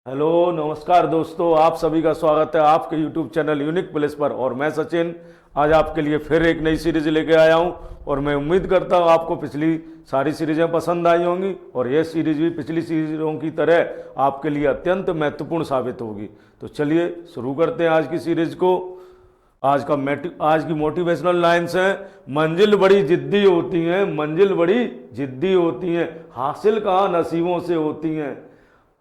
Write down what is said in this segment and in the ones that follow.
Hello नमस्कार दोस्तों, आप सभी का स्वागत है आपके YouTube चैनल यूनिक प्लेस पर। और मैं सचिन आज आपके लिए फिर एक नई सीरीज लेके आया हूं और मैं उम्मीद करता हूं आपको पिछली सारी सीरीजें पसंद आई होंगी और यह सीरीज भी पिछली सीरीजों की तरह आपके लिए अत्यंत महत्वपूर्ण साबित होगी। तो चलिए शुरू करते हैं आज की सीरीज को। आज की मोटिवेशनल लाइन्स हैं। मंजिल बड़ी जिद्दी होती हैं, मंजिल बड़ी जिद्दी होती हैं, हासिल कहाँ नसीबों से होती हैं,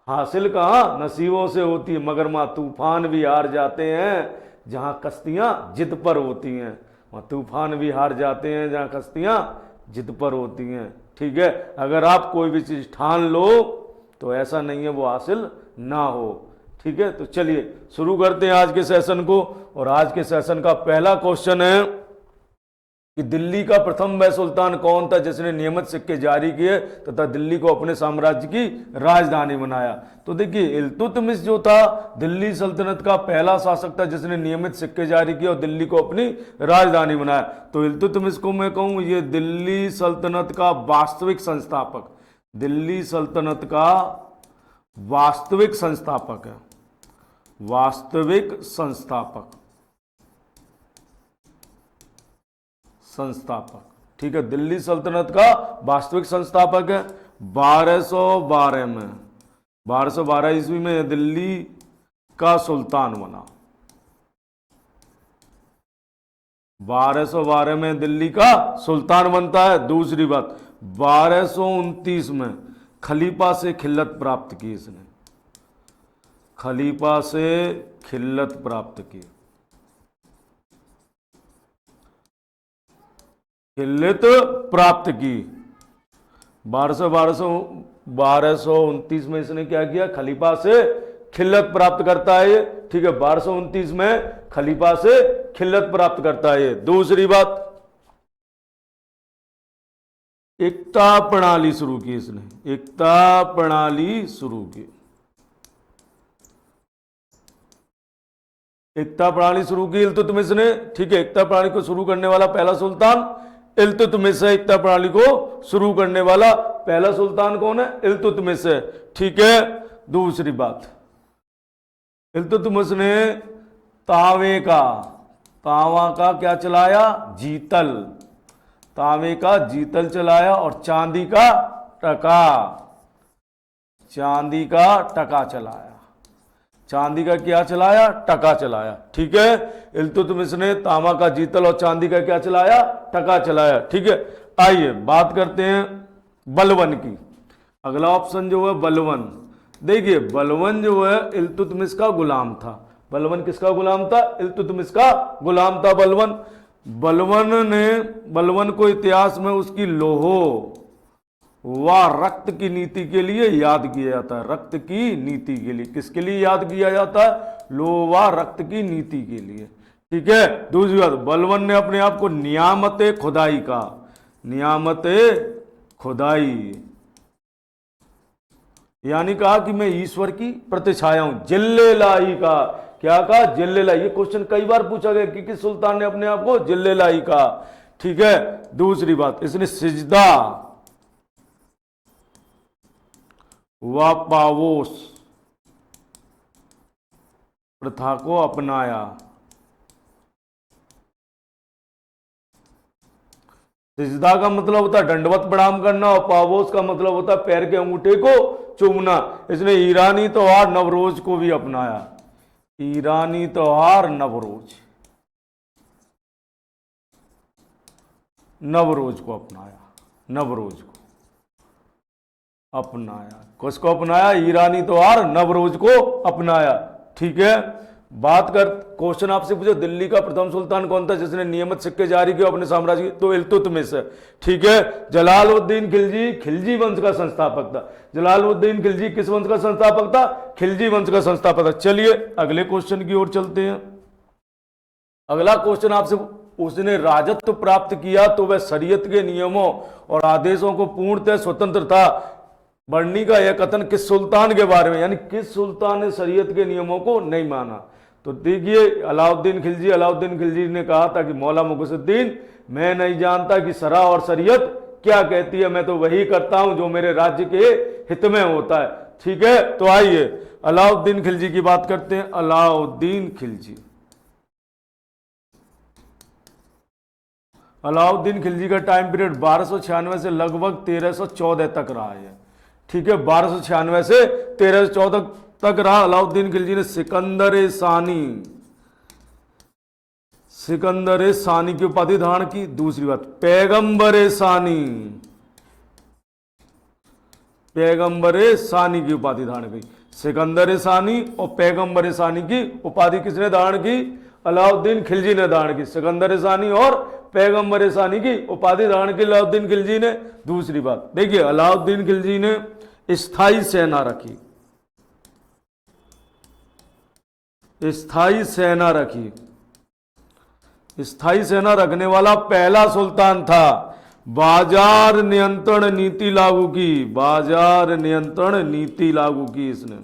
हासिल कहाँ नसीबों से होती है, मगर माँ तूफान भी हार जाते हैं जहाँ कश्तियाँ जिद पर होती हैं। वहाँ तूफान भी हार जाते हैं जहाँ कश्तियाँ जिद पर होती हैं। ठीक है, अगर आप कोई भी चीज़ ठान लो तो ऐसा नहीं है वो हासिल ना हो। ठीक है, तो चलिए शुरू करते हैं आज के सेशन को। और आज के सेशन का पहला क्वेश्चन है कि दिल्ली का प्रथम वह सुल्तान कौन था जिसने नियमित सिक्के जारी किए तथा दिल्ली को अपने साम्राज्य की राजधानी बनाया। तो देखिए, इल्तुतमिश जो था दिल्ली सल्तनत का पहला शासक था जिसने नियमित सिक्के जारी किए और दिल्ली को अपनी राजधानी बनाया। तो इल्तुतमिश को मैं कहूँ ये दिल्ली सल्तनत का वास्तविक संस्थापक, दिल्ली सल्तनत का वास्तविक संस्थापक है, वास्तविक संस्थापक। ठीक है, दिल्ली सल्तनत का वास्तविक संस्थापक है। 1212 ईस्वी में दिल्ली का सुल्तान बना। 1212 में दिल्ली का सुल्तान बनता है। दूसरी बात, 1229 में खलीफा से खिल्लत प्राप्त की इसने, खलीफा से खिल्लत प्राप्त की, खिल्लत प्राप्त की। 1229 में इसने क्या किया, खलीफा से खिल्लत प्राप्त करता है ये। ठीक है, 1229 में खलीफा से खिल्लत प्राप्त करता है ये। दूसरी बात, एकता प्रणाली शुरू की इसने, एकता प्रणाली शुरू की, एकता प्रणाली शुरू की इल्तुतमिश ने। ठीक है, एकता प्रणाली को शुरू करने वाला पहला सुल्तान इल्तुतमिश है। एकता प्रणाली को शुरू करने वाला पहला सुल्तान कौन है? इल्तुतमिश है। ठीक है, दूसरी बात, इल्तुतमिश ने तांबे का क्या चलाया? जीतल, तांबे का जीतल चलाया और चांदी का टका, चांदी का टका चलाया, चांदी का क्या चलाया? टका चलाया। ठीक है, इल्तुतमिश ने तांबा का जीतल और चांदी का क्या चलाया? टका चलाया। ठीक है, आइए बात करते हैं बलवन की। अगला ऑप्शन जो है बलवन। देखिए, बलवन जो है इल्तुतमिश का गुलाम था। बलवन किसका गुलाम था? इल्तुतमिश का गुलाम था बलवन। बलवन को इतिहास में उसकी लोहो व रक्त की नीति के लिए याद किया जाता है। रक्त की नीति के लिए, किसके लिए याद किया जाता है? लोह व रक्त की नीति के लिए। ठीक है, दूसरी बात, बलवन ने अपने आप को नियामते खुदाई का, नियामते खुदाई यानी कहा कि मैं ईश्वर की प्रतिछाया हूं। जिल्लेलाई का क्या कहा? जिल्लेलाई। ये क्वेश्चन कई बार पूछा गया कि किस सुल्तान ने अपने आप को जिल्लेलाई का। ठीक है, दूसरी बात, इसने सिजदा व पावोस प्रथा को अपनाया। सिजदा का मतलब होता है दंडवत प्रणाम करना और पावोस का मतलब होता है पैर के अंगूठे को चूमना। इसने ईरानी त्योहार नवरोज को भी अपनाया, ईरानी त्योहार नवरोज, नवरोज को अपनाया, नवरोज को अपनाया। किसको अपनाया? ईरानी त्योहार नवरोज को अपनाया। ठीक है, बात कर, क्वेश्चन आपसे पूछो दिल्ली का प्रथम सुल्तान कौन था जिसने नियमित सिक्के जारी किए अपने साम्राज्य की? तो इल्तुतमिश है। ठीक है, जलालुद्दीन खिलजी, खिलजी वंश का संस्थापक था। जलालुद्दीन खिलजी किस वंश का संस्थापक था? खिलजी वंश का संस्थापक था। चलिए अगले क्वेश्चन की ओर चलते हैं। अगला क्वेश्चन आपसे, उसने राजत्व प्राप्त किया तो वह शरीयत के नियमों और आदेशों को पूर्णतः स्वतंत्र था। बढ़नी का यह कथन किस सुल्तान के बारे में, यानी किस सुल्तान ने शरीयत के नियमों को नहीं माना? तो देखिए, अलाउद्दीन खिलजी। अलाउद्दीन खिलजी ने कहा था कि मौला मुगीसुद्दीन, मैं नहीं जानता कि शरअ और शरीयत क्या कहती है, मैं तो वही करता हूं जो मेरे राज्य के हित में होता है। ठीक है, तो आइए अलाउद्दीन खिलजी की बात करते हैं। अलाउद्दीन खिलजी, अलाउद्दीन खिलजी का टाइम पीरियड 1296 से लगभग 1314 तक रहा है। ठीक है, 1296 से 1314 तक रहा अलाउद्दीन खिलजी ने। सिकंदर सानी की उपाधि धारण की। दूसरी बात, पैगंबर सानी की उपाधि धारण की। सिकंदर सानी और पैगंबर सानी की उपाधि किसने धारण की? अलाउद्दीन खिलजी ने धारण की। सिकंदर सानी और पैगंबर सानी की उपाधि धारण की अलाउद्दीन खिलजी ने। दूसरी बात देखिए, अलाउद्दीन खिलजी ने स्थायी सेना रखी, स्थायी सेना रखी। स्थायी सेना रखने वाला पहला सुल्तान था। बाजार नियंत्रण नीति लागू की, बाजार नियंत्रण नीति लागू की इसने,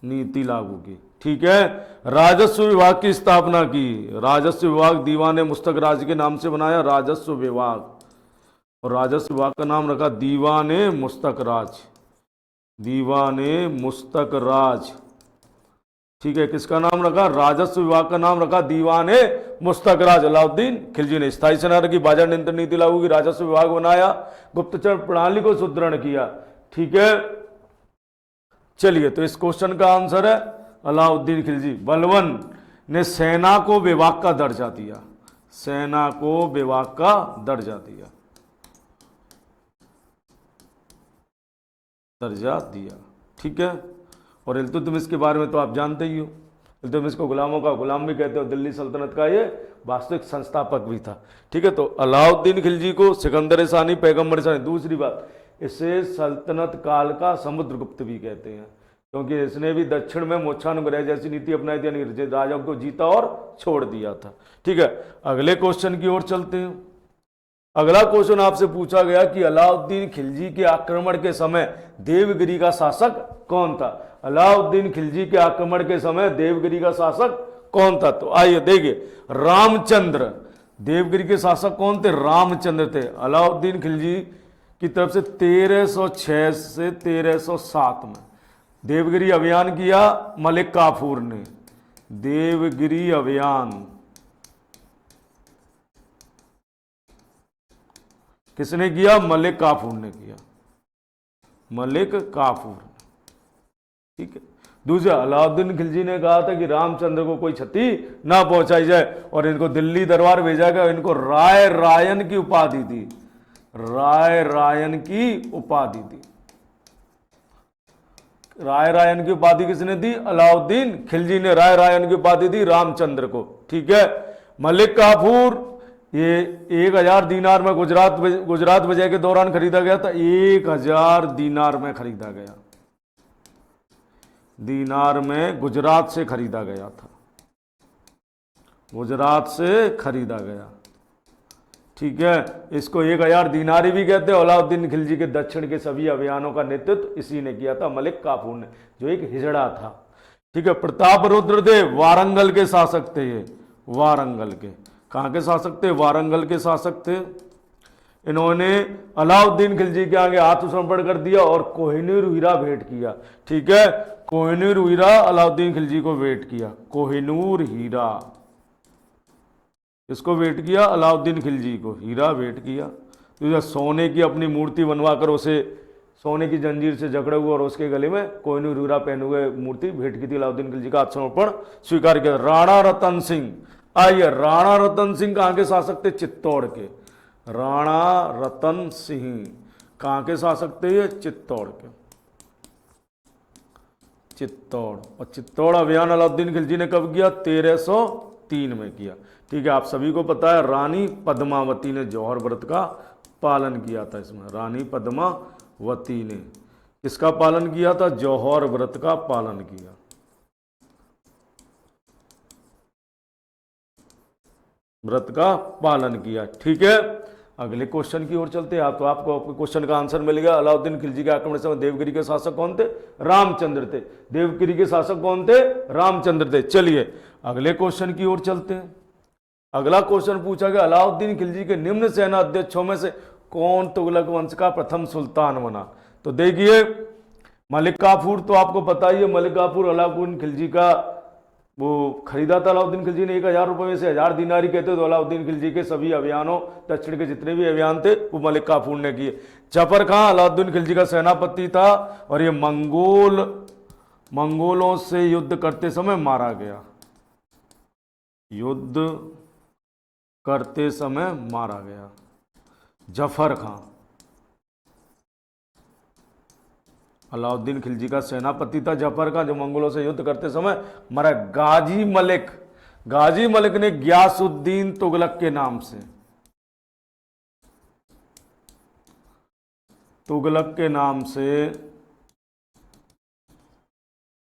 नीति लागू की। ठीक है, राजस्व विभाग की स्थापना की। राजस्व विभाग दीवान मुस्तक राज के नाम से बनाया राजस्व विभाग, और राजस्व विभाग का नाम रखा दीवान मुस्तक राज, दीवान मुस्तक राज। ठीक है, किसका नाम रखा? राजस्व विभाग का नाम रखा दीवान मुस्तक राज। अलाउद्दीन खिलजी ने स्थायी सेना रखी, बाजार नियंत्रण नीति लागू की, राजस्व विभाग बनाया, गुप्तचर प्रणाली को सुदृढ़ किया। ठीक है, चलिए, तो इस क्वेश्चन का आंसर है अलाउद्दीन खिलजी। बलबन ने सेना को विभाग का दर्जा दिया, सेना को विभाग का दर्जा दिया, दर्जा दिया। ठीक है, और इल्तुतमिश के बारे में तो आप जानते ही हो। इल्तुतमिश को गुलामों का गुलाम भी कहते हो, दिल्ली सल्तनत का ये वास्तविक संस्थापक भी था। ठीक है, तो अलाउद्दीन खिलजी को सिकंदर सानी, पैगंबर सानी। दूसरी बात, इसे सल्तनत काल का समुद्रगुप्त भी कहते हैं, क्योंकि इसने भी दक्षिण में मोक्षानुग्रह जैसी नीति अपनाई थी, यानी राजाओं को जीता और छोड़ दिया था। ठीक है, अगले क्वेश्चन की ओर चलते हैं। अगला क्वेश्चन आपसे पूछा गया कि अलाउद्दीन खिलजी के आक्रमण के समय देवगिरी का शासक कौन था? अलाउद्दीन खिलजी के आक्रमण के समय देवगिरी का शासक कौन था? तो आइए देखिए, रामचंद्र। देवगिरी के शासक कौन थे? रामचंद्र थे। अलाउद्दीन खिलजी की तरफ से 1306 से 1307 में देवगिरी अभियान किया मलिक काफूर ने। देवगिरी अभियान किसने किया? मलिक काफूर ने किया, मलिक काफूर। ठीक है, दूसरा, अलाउद्दीन खिलजी ने कहा था कि रामचंद्र को कोई क्षति ना पहुंचाई जाए और इनको दिल्ली दरबार भेजा गया। इनको राय रायन की उपाधि दी, राय रायन की उपाधि दी। राय रायन की उपाधि किसने दी? अलाउद्दीन खिलजी ने राय रायन की उपाधि दी रामचंद्र को। ठीक है, मलिक काफूर ये 1000 दीनार में गुजरात विजय के दौरान खरीदा गया था। 1000 दीनार में खरीदा गया, दीनार में गुजरात से खरीदा गया था, गुजरात से खरीदा गया। ठीक है, इसको 1000 दीनारी भी कहते हैं। अलाउद्दीन खिलजी के दक्षिण के सभी अभियानों का नेतृत्व इसी ने किया था, मलिक काफूर ने, जो एक हिजड़ा था। ठीक है, प्रताप रुद्र थे, वारंगल के शासक थे। ये वारंगल के, कहाँ के शासक थे? वारंगल के शासक थे। इन्होंने अलाउद्दीन खिलजी के आगे आत्मसमर्पण कर दिया और कोहिनूर हीरा भेंट किया। ठीक है, कोहिनूर हीरा अलाउद्दीन खिलजी को भेंट किया। कोहिनूर हीरा इसको भेंट किया? अलाउद्दीन खिलजी को हीरा भेंट किया। तो सोने की अपनी मूर्ति बनवाकर उसे सोने की जंजीर से जकड़े हुए और उसके गले में कोहिनूर हीरा पहने हुए मूर्ति भेंट की थी। अलाउद्दीन खिलजी का आत्मसमर्पण स्वीकार किया। राणा रतन सिंह, आइए, राणा रतन सिंह कहाँ के शासक थे? चित्तौड़ के। राणा रतन सिंह कहाँ के शासक थे? ये चित्तौड़ के, चित्तौड़। और चित्तौड़ अभियान अलाउद्दीन खिलजी ने कब किया? 1303 में किया। ठीक है, आप सभी को पता है रानी पद्मावती ने जौहर व्रत का पालन किया था। इसमें रानी पद्मावती ने किसका पालन किया था? जौहर व्रत का पालन किया। व्रत का पालन किया। ठीक है, अगले क्वेश्चन की ओर चलते हैं। तो आपको क्वेश्चन का आंसर मिल गया। अलाउद्दीन खिलजी के आक्रमण समय देवगिरी के शासक कौन थे? रामचंद्र थे। देवगिरी के शासक कौन थे? रामचंद्र थे। चलिए अगले क्वेश्चन की ओर चलते हैं। अगला क्वेश्चन पूछा गया, अलाउद्दीन खिलजी के निम्न सेना अध्यक्षों में से कौन तुगलक वंश का प्रथम सुल्तान बना? तो देखिए, मलिक काफूर तो आपको पता ही है, मलिक काफूर अलाउद्दीन खिलजी का वो खरीदा था अलाउद्दीन खिलजी ने 1000 रुपये में से 1000 दिनारी कहते तो अलाउद्दीन खिलजी के सभी अभियानों, दक्षिण के जितने भी अभियान थे वो मलिक काफूर ने किए। जफर खां अलाउद्दीन खिलजी का सेनापति था और ये मंगोलों से युद्ध करते समय मारा गया, युद्ध करते समय मारा गया। जफर खां अलाउद्दीन खिलजी का सेनापति था, जफर खां, जो मंगोलों से युद्ध करते समय मरा। गाजी मलिक ने गियासुद्दीन तुगलक के नाम से, तुगलक के नाम से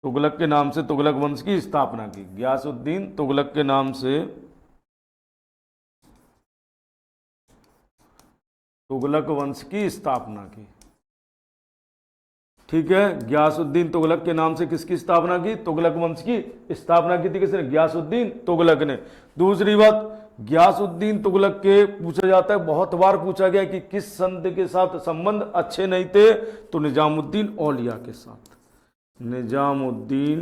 तुगलक वंश की स्थापना की। गियासुद्दीन तुगलक के नाम से तुगलक वंश की स्थापना की। ठीक है, गियासुद्दीन तुगलक के नाम से किसकी स्थापना की? तुगलक वंश की स्थापना की थी किसने? गियासुद्दीन तुगलक ने। दूसरी बात, गियासुद्दीन तुगलक के पूछा जाता है, बहुत बार पूछा गया कि किस संत के साथ संबंध अच्छे नहीं थे, तो निजामुद्दीन औलिया के साथ। निजामुद्दीन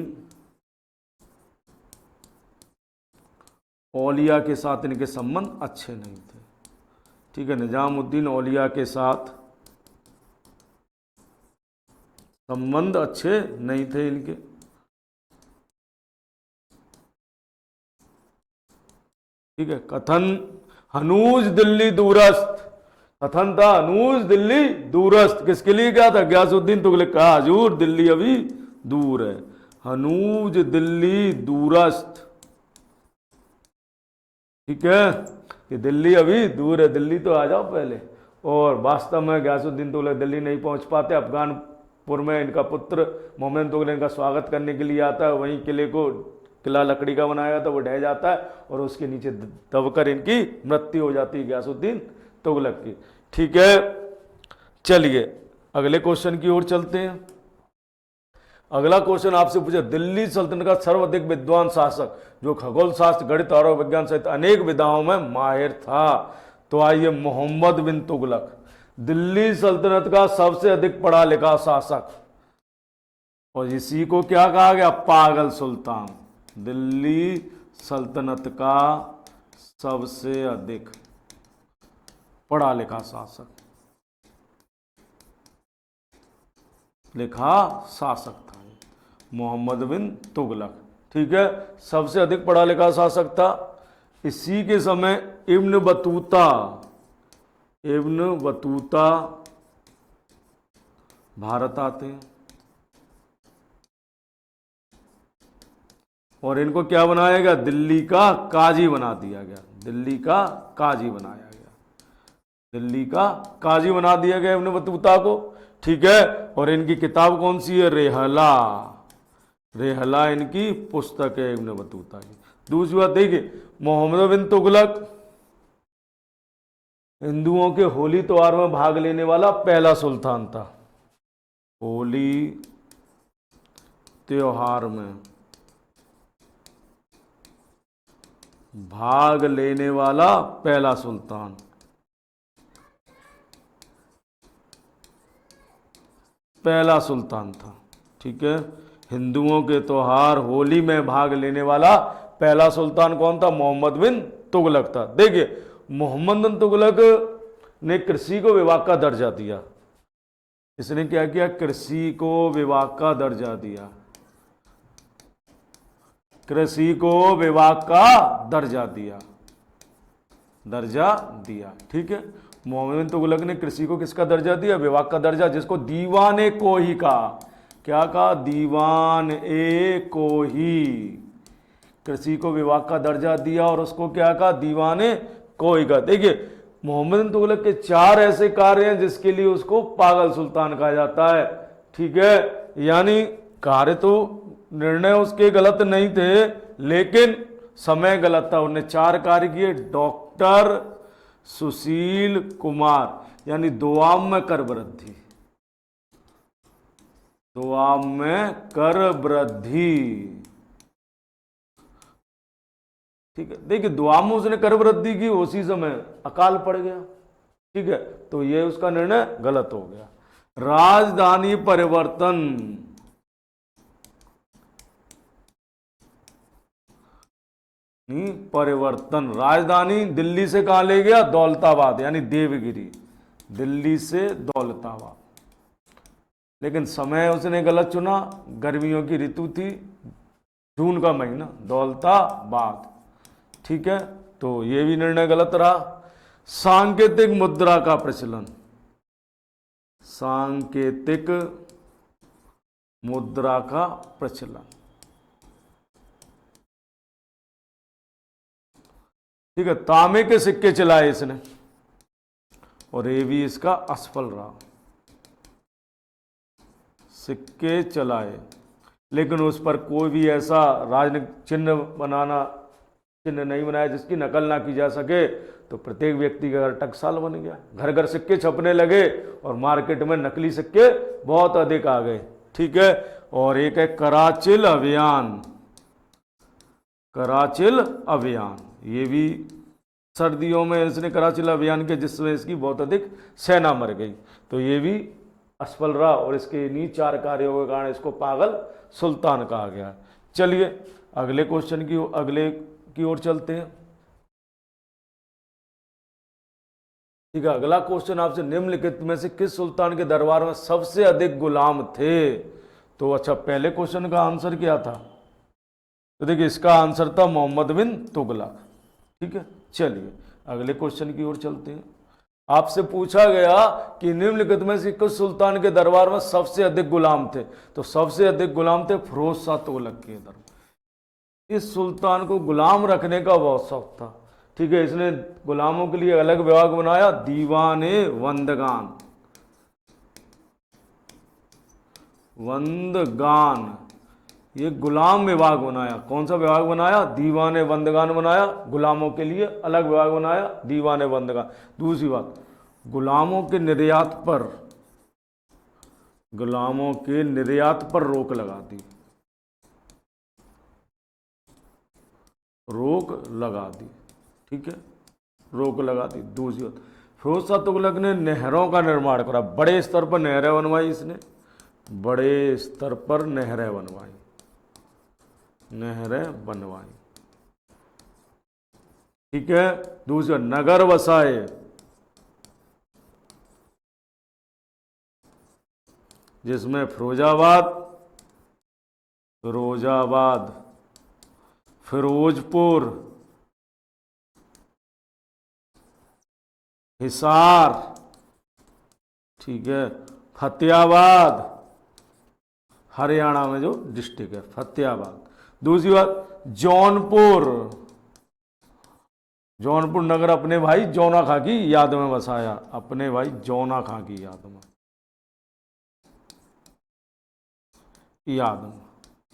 औलिया के साथ इनके संबंध अच्छे नहीं थे। ठीक है, निजामुद्दीन औलिया के साथ संबंध अच्छे नहीं थे इनके। ठीक है, कथन हनूज दिल्ली दूरस्थ, कथन था हनूज दिल्ली दूरस्थ, किसके लिए क्या था? गियासुद्दीन तुगलक का, हजूर दिल्ली अभी दूर है, हनूज दिल्ली दूरस्थ। ठीक है, कि दिल्ली अभी दूर है, दिल्ली तो आ जाओ पहले। और वास्तव में गियासुद्दीन तुगलक दिल्ली नहीं पहुंच पाते। अफगानपुर में इनका पुत्र मोहम्मद तुगलक इनका स्वागत करने के लिए आता है, वहीं किला लकड़ी का बनाया था, वो ढह जाता है और उसके नीचे दबकर इनकी मृत्यु हो जाती है गियासुद्दीन तुगलक की। ठीक है, चलिए अगले क्वेश्चन की ओर चलते हैं। अगला क्वेश्चन आपसे पूछा, दिल्ली सल्तनत का सर्वाधिक विद्वान शासक जो खगोल शास्त्र, गणित और विज्ञान सहित अनेक विधाओं में माहिर था, तो आइए मोहम्मद बिन तुगलक, दिल्ली सल्तनत का सबसे अधिक पढ़ा लिखा शासक, और इसी को क्या कहा गया? पागल सुल्तान। दिल्ली सल्तनत का सबसे अधिक पढ़ा लिखा शासक, था मोहम्मद बिन तुगलक। ठीक है, सबसे अधिक पढ़ा लिखा शासक था। इसी के समय इब्न बतूता भारत आते हैं और इनको क्या बनाया गया? दिल्ली का काजी बना दिया गया, दिल्ली का काजी बनाया गया, दिल्ली का काजी बना दिया गया इब्न बतूता को। ठीक है, और इनकी किताब कौन सी है? रेहला इनकी पुस्तक है इब्न बतूता की। दूसरी बात देखिए, मोहम्मद बिन तुगलक हिंदुओं के होली त्योहार में भाग लेने वाला पहला सुल्तान था। होली त्योहार में भाग लेने वाला पहला सुल्तान, था। ठीक है, हिंदुओं के त्योहार होली में भाग लेने वाला पहला सुल्तान कौन था? मोहम्मद बिन तुगलक था। देखिए, मोहम्मद बिन तुगलक ने कृषि को विभाग का दर्जा दिया। इसने क्या किया? कृषि को विभाग का दर्जा दिया, कृषि को विभाग का दर्जा दिया। ठीक है, मोहम्मद बिन तुगलक ने कृषि को किसका दर्जा दिया? विभाग का दर्जा, जिसको दीवाने को ही कहा। क्या कहा? दीवान ए को ही कृषि को विभाग का दर्जा दिया और उसको क्या कहा? दीवाने को ही कहा। देखिए, मोहम्मद बिन तुगलक के 4 ऐसे कार्य हैं जिसके लिए उसको पागल सुल्तान कहा जाता है। ठीक है, यानी कार्य तो निर्णय उसके गलत नहीं थे, लेकिन समय गलत था। उन्हें 4 कार्य किए। डॉक्टर सुशील कुमार, यानी दोआम में कर वृद्धि, दोआम में कर वृद्धि। ठीक है, देखिए दुआम में उसने कर वृद्धि की, उसी समय अकाल पड़ गया। ठीक है, तो ये उसका निर्णय गलत हो गया। राजधानी परिवर्तन, परिवर्तन, राजधानी दिल्ली से कहां ले गया? दौलताबाद, यानी देवगिरी, दिल्ली से दौलताबाद। लेकिन समय उसने गलत चुना, गर्मियों की ऋतु थी, जून का महीना, दौलताबाद। ठीक है, तो ये भी निर्णय गलत रहा। सांकेतिक मुद्रा का प्रचलन, सांकेतिक मुद्रा का प्रचलन, ठीक है, तांबे के सिक्के चलाए इसने, और ये भी इसका असफल रहा, सिक्के चलाए, लेकिन उस पर कोई भी ऐसा राजनीतिक चिन्ह नहीं बनाया जिसकी नकल ना की जा सके। तो प्रत्येक व्यक्ति का घर टकसाल बन गया, घर घर सिक्के छपने लगे, और मार्केट में नकली सिक्के बहुत अधिक आ गए। ठीक है, और एक है कराचिल अभियान, कराचिल अभियान, ये भी सर्दियों में इसने कराचिल अभियान के, जिसमें इसकी बहुत अधिक सेना मर गई। तो ये भी असफल रहा, और इसके इन्हीं 4 कार्यों के कारण इसको पागल सुल्तान कहा गया। चलिए अगले क्वेश्चन की ओर चलते हैं। ठीक है, अगला क्वेश्चन आपसे, निम्नलिखित में से किस सुल्तान के दरबार में सबसे अधिक गुलाम थे? तो अच्छा, पहले क्वेश्चन का आंसर क्या था? तो देखिए, इसका आंसर था मोहम्मद बिन तुगलक। ठीक है, चलिए अगले क्वेश्चन की ओर चलते हैं। आपसे पूछा गया कि निम्नलिखित में से किस सुल्तान के दरबार में सबसे अधिक गुलाम थे? तो सबसे अधिक गुलाम थे फिरोज शाह तुगलक के दरबार। इस सुल्तान को गुलाम रखने का बहुत शौक था। ठीक है, इसने गुलामों के लिए अलग विभाग बनाया, दीवाने वंदगान, वंदगान, ये गुलाम विभाग बनाया। कौन सा विभाग बनाया? दीवाने वंदगान बनाया, गुलामों के लिए अलग विभाग बनाया, दीवाने वंदगान। दूसरी बात, गुलामों के निर्यात पर, गुलामों के निर्यात पर रोक लगा दी, रोक लगा दी। ठीक है, रोक लगा दी। दूसरी बात, फिरोज शाह तुगलक ने नहरों का निर्माण करा, बड़े स्तर पर नहरें बनवाई इसने, बड़े स्तर पर नहरें बनवाई, नहरें बनवाई। ठीक है, दूसरा, नगर बसाए, जिसमें फिरोजाबाद, फिरोजपुर, हिसार, ठीक है, फतेहाबाद, हरियाणा में जो डिस्ट्रिक्ट है फतेहाबाद। दूसरी बात, जौनपुर, जौनपुर नगर अपने भाई जौना खां की याद में बसाया, अपने भाई जौना खां की याद में,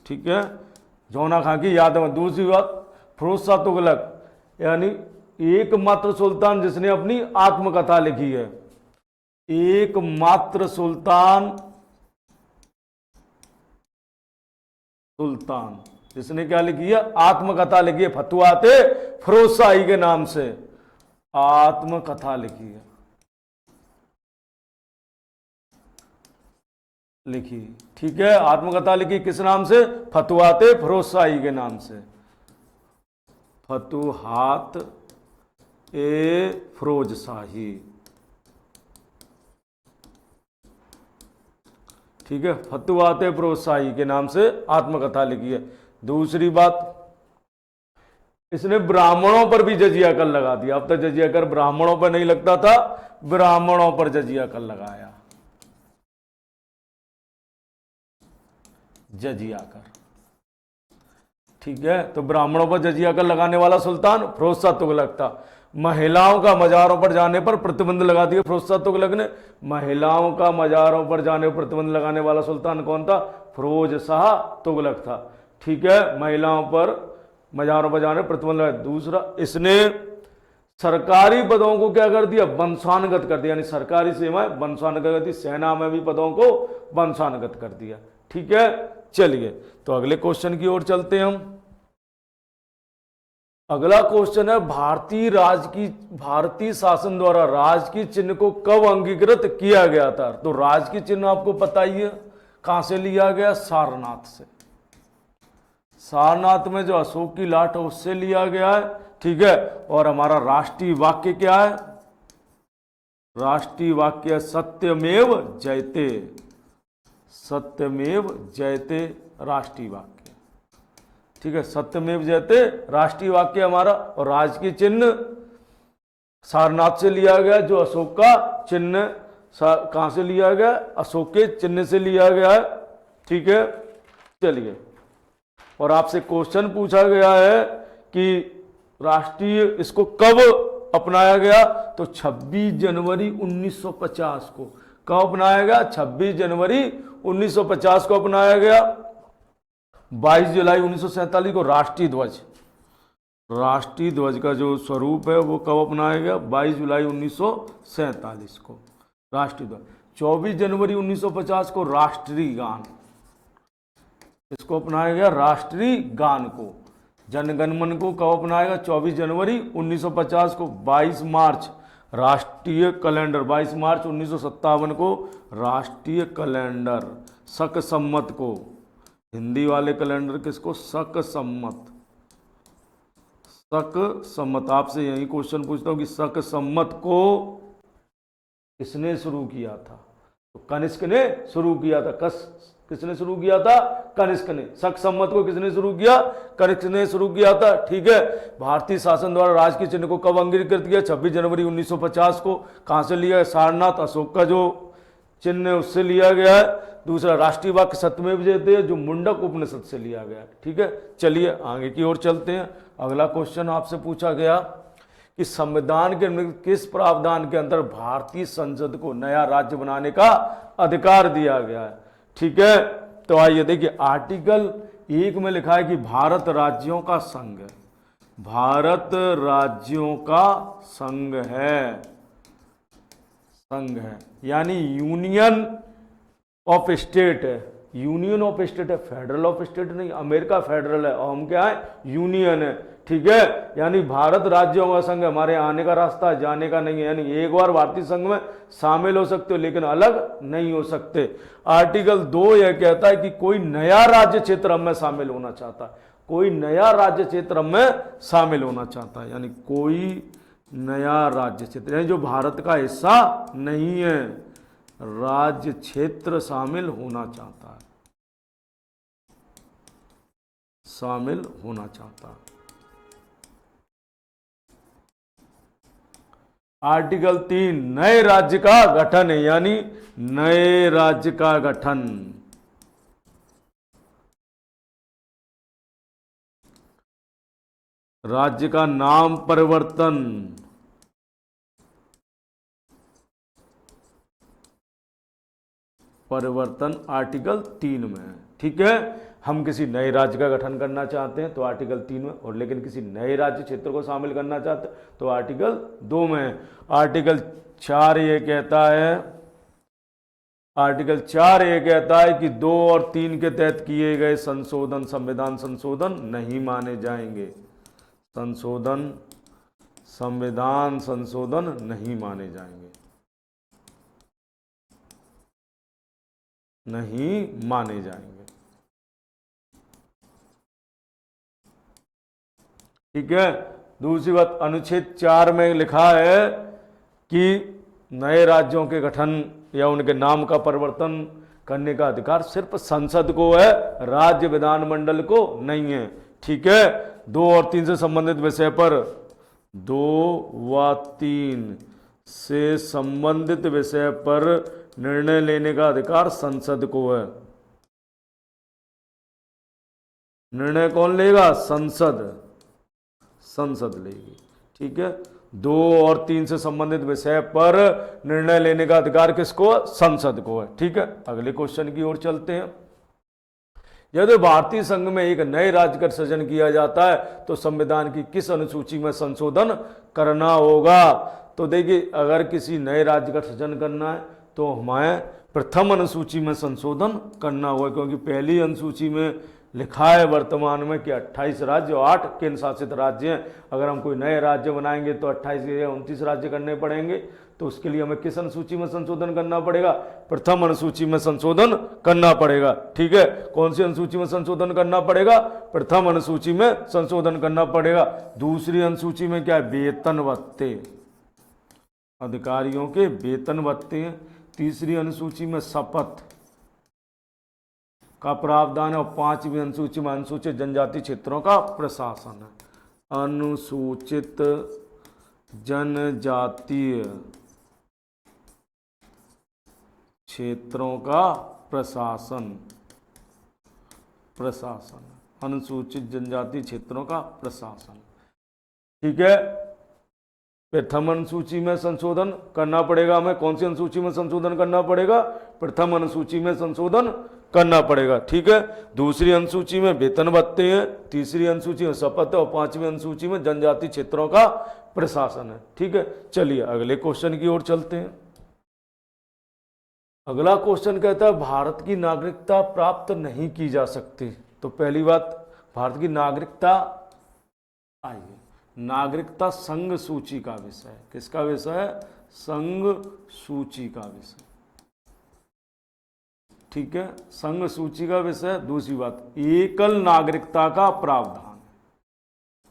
ठीक है, जौना खां की याद में। दूसरी बात, फिरोज शाह तुगलक यानी एकमात्र सुल्तान जिसने अपनी आत्मकथा लिखी है, एकमात्र सुल्तान जिसने क्या लिखी है? आत्मकथा लिखी है, फतुहाते फिरोज शाही के नाम से आत्मकथा लिखी है, लिखी। ठीक है, आत्मकथा लिखी किस नाम से? फतुहाते फिरोज शाही के नाम से, फतुहात ए फिरोज शाही। ठीक है, फतुहाते फिरोज शाही के नाम से आत्मकथा लिखी है। दूसरी बात, इसने ब्राह्मणों पर भी जजिया कर लगा दिया। अब तक जजिया कर ब्राह्मणों पर नहीं लगता था, ब्राह्मणों पर जजिया कर लगाया, जजिया कर। ठीक है, तो ब्राह्मणों पर जजिया कर लगाने वाला सुल्तान फिरोज शाह तुगलक था। महिलाओं का मजारों पर जाने पर प्रतिबंध लगा दिया फिरोज शाह तुगलक ने। महिलाओं का मजारों पर जाने पर प्रतिबंध लगाने वाला सुल्तान कौन था? फिरोज शाह तुगलक था। ठीक है, महिलाओं पर मजारों पर जाने पर प्रतिबंध लगा। दूसरा, इसने सरकारी पदों को क्या कर दिया? वंशानुगत कर दिया, यानी सरकारी सेवाएं वंशानुगत कर दी, सेना में भी पदों को वंशानुगत कर दिया। ठीक है, चलिए तो अगले क्वेश्चन की ओर चलते हैं हम। अगला क्वेश्चन है, भारतीय शासन द्वारा राजकीय चिन्ह को कब अंगीकृत किया गया था? तो राजकीय चिन्ह आपको पता ही है कहां से लिया गया, सारनाथ से। सारनाथ में जो अशोक की लाट है उससे लिया गया है, ठीक है। और हमारा राष्ट्रीय वाक्य क्या है? राष्ट्रीय वाक्य सत्यमेव जयते, सत्यमेव जयते राष्ट्रीय वाक्य, ठीक है। सत्यमेव जयते राष्ट्रीय वाक्य हमारा। और राजकीय चिन्ह सारनाथ से लिया गया, जो अशोक का चिन्ह कहां से लिया गया? अशोक के चिन्ह से लिया गया है, ठीक है। चलिए, और आपसे क्वेश्चन पूछा गया है कि राष्ट्रीय इसको कब अपनाया गया? तो 26 जनवरी 1950 को। कब अपनाया गया? 26 जनवरी 1950 को अपनाया गया। 22 जुलाई 1947 को राष्ट्रीय ध्वज, राष्ट्रीय ध्वज का जो स्वरूप है वो कब अपनाया गया? 22 जुलाई 1947 को राष्ट्रीय ध्वज। 24 जनवरी 1950 को राष्ट्रीय गान, इसको अपनाया गया राष्ट्रीय गान को। जनगणमन को कब अपनाया गया? 24 जनवरी 1950 को। 22 मार्च राष्ट्रीय कैलेंडर, 22 मार्च 1957 को राष्ट्रीय कैलेंडर। शक सम्मत को, हिंदी वाले कैलेंडर किसको? शक सम्मत, शक सम्मत। आपसे यही क्वेश्चन पूछता हूं कि शक सम्मत को किसने शुरू किया था? तो कनिष्क ने शुरू किया था। किसने शुरू किया था? कनिष्क ने। शक सम्मत को किसने शुरू किया? कनिष्क ने शुरू किया था, ठीक है। भारतीय शासन द्वारा राजकीय चिन्ह को कब अंगीकृत किया? 26 जनवरी 1950 को। कहां से लिया है? सारनाथ, अशोक का जो चिन्ह है उससे लिया गया है। दूसरा, राष्ट्रीय वाक्य सत्यमेव जयते, जो मुंडक उपनिषद से लिया गया है, ठीक है। चलिए आगे की ओर चलते हैं। अगला क्वेश्चन आपसे पूछा गया कि संविधान के किस प्रावधान के अंदर भारतीय संसद को नया राज्य बनाने का अधिकार दिया गया है, ठीक है। तो आइए देखिए, आर्टिकल 1 में लिखा है कि भारत राज्यों का संघ है, भारत राज्यों का संघ है, संघ है, यानी यूनियन ऑफ स्टेट है। यूनियन ऑफ स्टेट है, फेडरल ऑफ स्टेट नहीं। अमेरिका फेडरल है और हम क्या है? यूनियन है, ठीक है। यानी भारत राज्यों का संघ, हमारे आने का रास्ता है, जाने का नहीं है। यानी एक बार भारतीय संघ में शामिल हो सकते हो लेकिन अलग नहीं हो सकते। आर्टिकल 2 यह कहता है कि कोई नया राज्य क्षेत्र हम में शामिल होना चाहता है, कोई नया राज्य क्षेत्र हम में शामिल होना चाहता है, यानी कोई नया राज्य क्षेत्र, यानी जो भारत का हिस्सा नहीं है, राज्य क्षेत्र शामिल होना चाहता है, शामिल होना चाहता है। आर्टिकल 3 नए राज्य का गठन है, यानी नए राज्य का गठन। राज्य का नाम परिवर्तन, परिवर्तन आर्टिकल 3 में है, ठीक है। हम किसी नए राज्य का गठन करना चाहते हैं तो आर्टिकल 3 में, और लेकिन किसी नए राज्य क्षेत्र को शामिल करना चाहते हैं तो आर्टिकल 2 में है। आर्टिकल 4 ये कहता है, आर्टिकल 4 ये कहता है कि 2 और 3 के तहत किए गए संशोधन, संविधान संशोधन नहीं माने जाएंगे। संशोधन, संविधान संशोधन नहीं माने जाएंगे, नहीं माने जाएंगे, ठीक है। दूसरी बात, अनुच्छेद 4 में लिखा है कि नए राज्यों के गठन या उनके नाम का परिवर्तन करने का अधिकार सिर्फ संसद को है, राज्य विधानमंडल को नहीं है, ठीक है। 2 और 3 से संबंधित विषय पर, 2 व 3 से संबंधित विषय पर निर्णय लेने का अधिकार संसद को है। निर्णय कौन लेगा? संसद, संसद लेगी, ठीक है। 2 और 3 से संबंधित विषय पर निर्णय लेने का अधिकार किसको? संसद को है, ठीक है। अगले क्वेश्चन की ओर चलते हैं। यदि भारतीय संघ में एक नए राज्य का सृजन किया जाता है तो संविधान की किस अनुसूची में संशोधन करना होगा? तो देखिए, अगर किसी नए राज्य का सृजन करना है तो हमें प्रथम अनुसूची में संशोधन करना होगा, क्योंकि पहली अनुसूची में लिखा है वर्तमान में कि 28 राज्य और 8 केंद्र शासित राज्य हैं। अगर हम कोई नए राज्य बनाएंगे तो 28 या 29 राज्य करने पड़ेंगे। तो उसके लिए हमें किस अनुसूची में संशोधन करना पड़ेगा? प्रथम अनुसूची में संशोधन करना पड़ेगा। ठीक है, कौन सी अनुसूची में संशोधन करना पड़ेगा? प्रथम अनुसूची में संशोधन करना पड़ेगा। दूसरी अनुसूची में क्या है? वेतन भत्ते, अधिकारियों के वेतन भत्ते हैं। तीसरी अनुसूची में शपथ का प्रावधान है। और पांचवी अनुसूची में अनुसूचित जनजाति क्षेत्रों का प्रशासन है। अनुसूचित जनजातीय क्षेत्रों का प्रशासन, अनुसूचित जनजाति क्षेत्रों का प्रशासन। ठीक है, प्रथम अनुसूची में संशोधन करना पड़ेगा हमें। कौन सी अनुसूची में संशोधन करना पड़ेगा? प्रथम अनुसूची में संशोधन करना पड़ेगा। ठीक है, दूसरी अनुसूची में वेतन भत्ते हैं, तीसरी अनुसूची में शपथ है और पांचवी अनुसूची में जनजाति क्षेत्रों का प्रशासन है। ठीक है, चलिए अगले क्वेश्चन की ओर चलते हैं। अगला क्वेश्चन कहता है भारत की नागरिकता प्राप्त नहीं की जा सकती। तो पहली बात, भारत की नागरिकता, आइए, नागरिकता संघ सूची का विषय है। किसका विषय है? संघ सूची का विषय। ठीक है, संघ सूची का विषय। दूसरी बात, एकल नागरिकता का प्रावधान।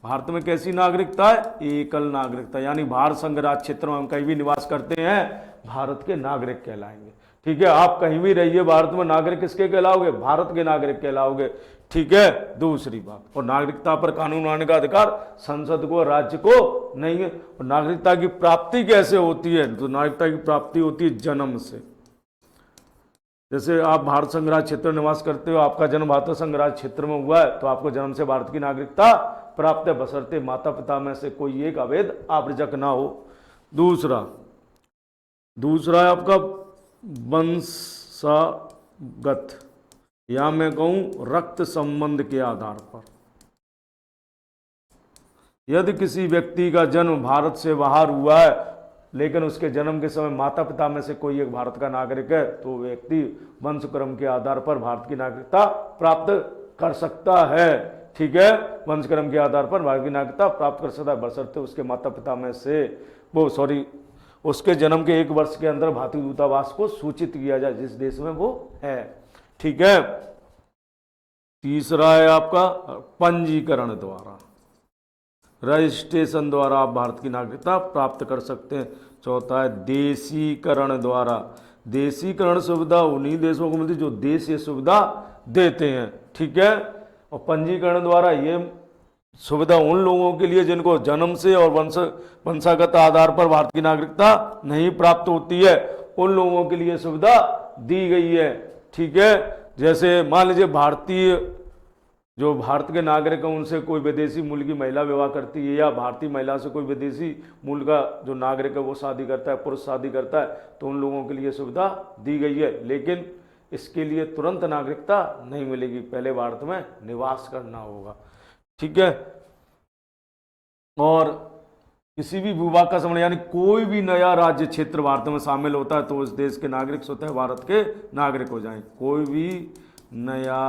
भारत में कैसी नागरिकता है? एकल नागरिकता, यानी भारत संघ राज्य क्षेत्र में हम कहीं भी निवास करते हैं, भारत के नागरिक कहलाएंगे। ठीक है, आप कहीं भी रहिए भारत में, नागरिक किसके कहलाओगे? भारत के नागरिक कहलाओगे। ठीक है, दूसरी बात, और नागरिकता पर कानून बनाने का अधिकार संसद को, राज्य को नहीं है। और नागरिकता की प्राप्ति कैसे होती है? तो नागरिकता की प्राप्ति होती है जन्म से। जैसे आप भारत संघ राज्य क्षेत्र में निवास करते हो, आपका जन्म भारत संघ राज्य क्षेत्र में हुआ है, तो आपको जन्म से भारत की नागरिकता प्राप्त है, बशर्ते माता पिता में से कोई एक अवैध आवर्जक ना हो। दूसरा है आपका वंशगत, या मैं कहूं रक्त संबंध के आधार पर। यदि किसी व्यक्ति का जन्म भारत से बाहर हुआ है, लेकिन उसके जन्म के समय माता पिता में से कोई एक भारत का नागरिक है, तो व्यक्ति वंशक्रम के आधार पर भारत की नागरिकता प्राप्त कर सकता है। ठीक है, वंशक्रम के आधार पर भारत की नागरिकता प्राप्त कर सकता है, बशर्ते उसके माता पिता में से उसके जन्म के 1 वर्ष के अंदर भारतीय दूतावास को सूचित किया जाए जिस देश में वो है। ठीक है, तीसरा है आपका पंजीकरण द्वारा, रजिस्ट्रेशन द्वारा आप भारत की नागरिकता प्राप्त कर सकते हैं। चौथा है देशीकरण द्वारा। देशीकरण सुविधा उन्हीं देशों को मिलती जो देश ये सुविधा देते हैं। ठीक है, और पंजीकरण द्वारा ये सुविधा उन लोगों के लिए जिनको जन्म से और वंशागत आधार पर भारत की नागरिकता नहीं प्राप्त होती है, उन लोगों के लिए सुविधा दी गई है। ठीक है, जैसे मान लीजिए जो भारत के नागरिक हैं उनसे कोई विदेशी मूल की महिला विवाह करती है, या भारतीय महिला से कोई विदेशी मूल का जो नागरिक है वो शादी करता है, पुरुष शादी करता है, तो उन लोगों के लिए सुविधा दी गई है। लेकिन इसके लिए तुरंत नागरिकता नहीं मिलेगी, पहले भारत में निवास करना होगा। ठीक है, और किसी भी भूभाग का समझ, यानी कोई भी नया राज्य क्षेत्र भारत में शामिल होता है तो उस देश के नागरिक स्वतः भारत के नागरिक हो जाएं। कोई भी नया